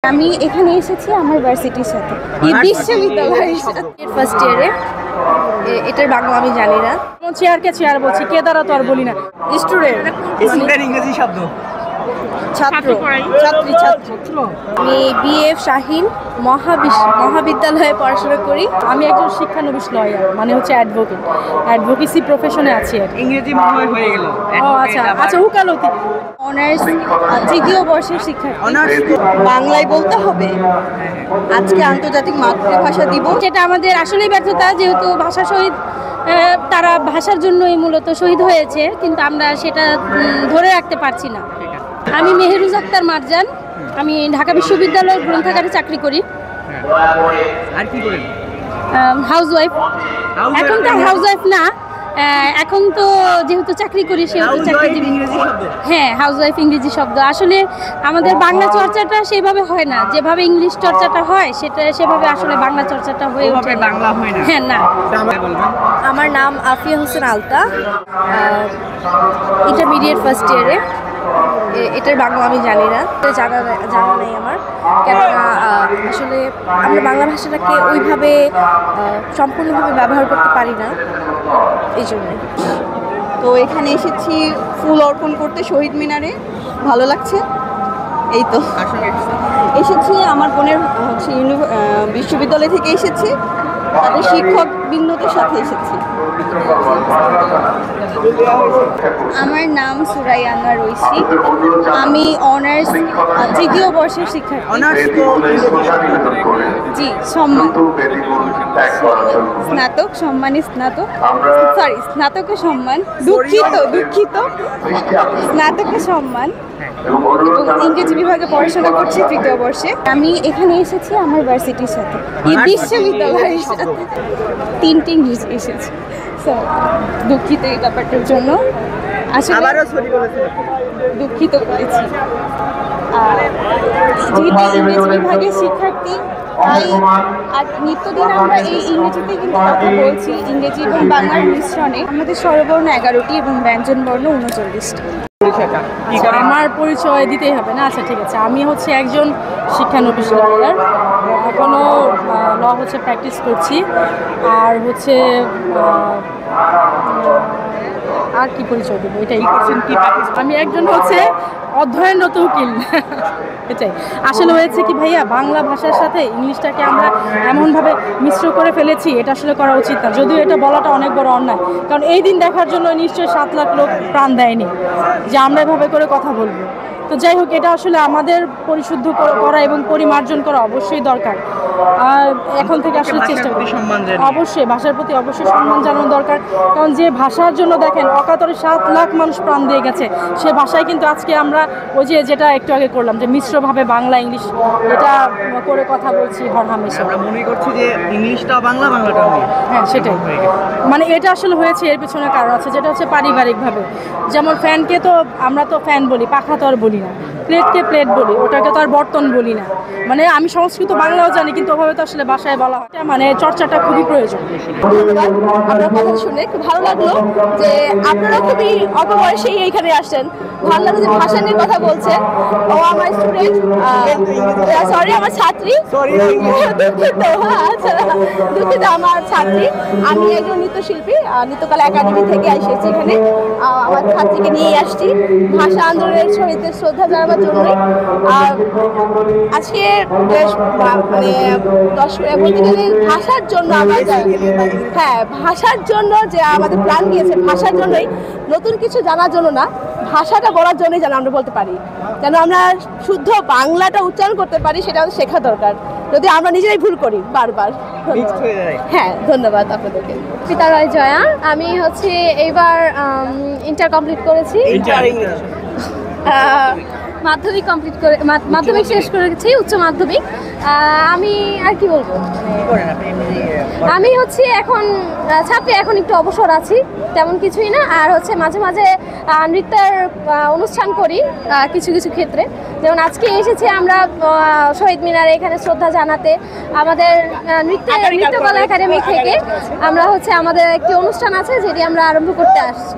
আমি এখানে এসেছি আমার ভার্সিটির সাথে, এই বিশ্ববিদ্যালয়ের সাথে ফার্স্ট ইয়ারে। এটার বাংলা আমি জানি না। চেয়ারকে চেয়ার বলছি, কে দ্বারা তো আর বলি না। স্টুডেন্ট ইংরেজি শব্দ, ছাত্র, ছাত্রী, ছাত্র। আমি বিএফ শাহীন মহাবিদ্যালয়ে পড়াশোনা করি। আমি একজন শিক্ষানবিশ লয়ার, মানে হচ্ছে অ্যাডভোকেট, অ্যাডভোকেসি প্রফেশনে আছি আর কি। ইংরেজি মনে হয় হয়ে গেল। ও আচ্ছা আচ্ছা, উকালতি। অনার্স তৃতীয় বর্ষের শিক্ষার্থী। অনার্স বাংলায় বলতে হবে। আজকে আন্তর্জাতিক মাতৃভাষা দিবস, যেটা আমাদের আসলেই ব্যর্থতা, যেহেতু ভাষা শহীদ তারা ভাষার জন্যই মূলত শহীদ হয়েছে, কিন্তু আমরা সেটা ধরে রাখতে পারছি না। আমি মেহেরুজ আক্তার মারজান, আমি ঢাকা বিশ্ববিদ্যালয়ের গ্রন্থাগারে চাকরি করি। আর কি করেন? হাউসওয়াইফ। এখন তো হাউসওয়াইফ না, এখন তো যেহেতু চাকরি করি সেহেতু চাকরিজীবী। হ্যাঁ, হাউসওয়াইফ ইংরেজি শব্দ। আসলে আমাদের বাংলা চর্চাটা সেভাবে হয় না, যেভাবে ইংলিশ চর্চাটা হয় সেটা সেভাবে আসলে বাংলা চর্চাটা হয়ে ওঠে না। বাংলা হয় না। হ্যাঁ, না। আমার নাম আফিয়া হোসেন আলতা, ইন্টারমিডিয়েট ফার্স্ট ইয়ারে। এটার বাংলা আমি জানি না, জানা নেই আমার, কেননা আসলে আমরা বাংলা ভাষাটাকে ওইভাবে সম্পূর্ণভাবে ব্যবহার করতে পারি না, এই জন্যই। তো এখানে এসেছি ফুল অর্পণ করতে শহীদ মিনারে, ভালো লাগছে। এই তো এসেছি আমার বোনের বিশ্ববিদ্যালয় থেকে এসেছি, তাদের শিক্ষক বৃন্দদের সাথে এসেছি। আমার নাম সুরাইয়া আনোয়ার ঐশী, আমি অনার্স তৃতীয় বর্ষের শিক্ষার্থী। অনার্স জি, স্নাতক, সম্মানী স্নাতক, স্নাতকের সম্মান, দুঃখিত স্নাতকের সম্মান, এবং ইংরেজি বিভাগে পড়াশোনা করছি তৃতীয় বর্ষে। আমি এখানে এসেছি আমার ভার্সিটির সাথে, এই বিশ্ববিদ্যালয়ের সাথে। তিনটি ইংরেজি এসেছি, দুঃখিত এই ব্যাপারটার জন্য। আসলে দুঃখিত করেছি, যেহেতু ইংরেজি বিভাগের শিক্ষার্থী, আর নিত্যদিন আমরা এই ইংরেজিতে কিন্তু কথা বলছি, ইংরেজি এবং বাংলার মিশ্রণে। আমাদের স্বরবর্ণ 11টি এবং ব্যঞ্জনবর্ণ 39টি। আমার পরিচয় দিতেই হবে না? আচ্ছা, ঠিক আছে। আমি হচ্ছে একজন শিক্ষানবিশ লয়ার, এখনও ল হচ্ছে প্র্যাকটিস করছি। আর হচ্ছে আর কি পরিচয় দেবো, এটাই। আমি একজন হচ্ছে অধ্যয়নরত উকিল। এটাই আসলে হয়েছে কি ভাইয়া, বাংলা ভাষার সাথে ইংলিশটাকে আমরা এমনভাবে মিশ্র করে ফেলেছি, এটা আসলে করা উচিত না। যদিও এটা বলাটা অনেক বড় অন্যায়, কারণ এই দিন দেখার জন্য নিশ্চয়ই 7 লাখ লোক প্রাণ দেয়নি যে আমরা এভাবে করে কথা বলবো। তো যাই হোক, এটা আসলে আমাদের পরিশুদ্ধ করা এবং পরিমার্জন করা অবশ্যই দরকার। আর এখন থেকে আসলে চেষ্টা করি, অবশ্যই ভাষার প্রতি অবশ্যই সম্মান জানানো দরকার। কারণ যে ভাষার জন্য দেখেন অকাতরে 7 লাখ মানুষ প্রাণ দিয়ে গেছে, সে ভাষায় কিন্তু আজকে আমরা ওই যেটা একটু আগে করলাম, যে মিশ্রভাবে বাংলা ইংলিশ এটা করে কথা বলছি হরহামেশা। আমরা মনে করছি যে ইংলিশটা বাংলা, বাংলাটা ইংলিশ। হ্যাঁ, সেটাই। মানে এটা আসলে হয়েছে, এর পেছনে কারণ আছে, যেটা হচ্ছে পারিবারিকভাবে। যেমন ফ্যানকে তো আমরা তো ফ্যান বলি, পাখা তো আর বলি না। প্লেটকে প্লেট বলি, ওটাকে তো আর বর্তন বলি না। মানে আমি সংস্কৃত বাংলাও জানি, কিন্তু ওভাবে তো আসলে বাসায় বলা হয়। মানে চর্চাটা খুবই প্রয়োজন। আপনার কথা শুনে খুব ভালো লাগলো যে আপনারা খুবই অল্প বয়সেই এইখানে আসছেন। ভালো লাগলো যে ভাষা নিয়ে কথা বলছেন। ও আমার স্টুডেন্ট, সরি আমার ছাত্রী, দুঃখিত আমার ছাত্রী। আমি একজন নৃত্যশিল্পী, নৃত্যকলা একাডেমি থেকে এসেছি এখানে। আমার ছাত্রীকে নিয়ে আসছি ভাষা আন্দোলনের শহীদদের শ্রদ্ধা জানাবার জন্যই। আর আজকে মানে বলতে গেলে ভাষার জন্য আমরা, হ্যাঁ ভাষার জন্য যে আমাদের প্রাণ দিয়েছে, ভাষার জন্যই, নতুন কিছু জানার জন্য না, ভাষাটা বলার জন্যই যেন আমরা বলতে পারি, যেন আমরা শুদ্ধ বাংলাটা উচ্চারণ করতে পারি, সেটা আমাদের শেখা দরকার, যদি আমরা নিজেরাই ভুল করি বারবার। হ্যাঁ, ধন্যবাদ আপনাদেরকে। পিতা রয় জয়া, আমি হচ্ছে এইবার ইন্টার কমপ্লিট করেছি, মাধ্যমিক কমপ্লিট করে, মাধ্যমিক শেষ করেছি, উচ্চ মাধ্যমিক। আমি আর কি বলবো, আমি হচ্ছে এখন ছাত্রী, এখন একটু অবসর আছি, তেমন কিছুই না। আর হচ্ছে মাঝে মাঝে নৃত্যের অনুষ্ঠান করি কিছু কিছু ক্ষেত্রে। যেমন আজকে এসেছি আমরা শহীদ মিনারে এখানে শ্রদ্ধা জানাতে। আমাদের নৃত্যকলা একাডেমি থেকে আমরা হচ্ছে আমাদের একটি অনুষ্ঠান আছে, যেটি আমরা আরম্ভ করতে আসছি।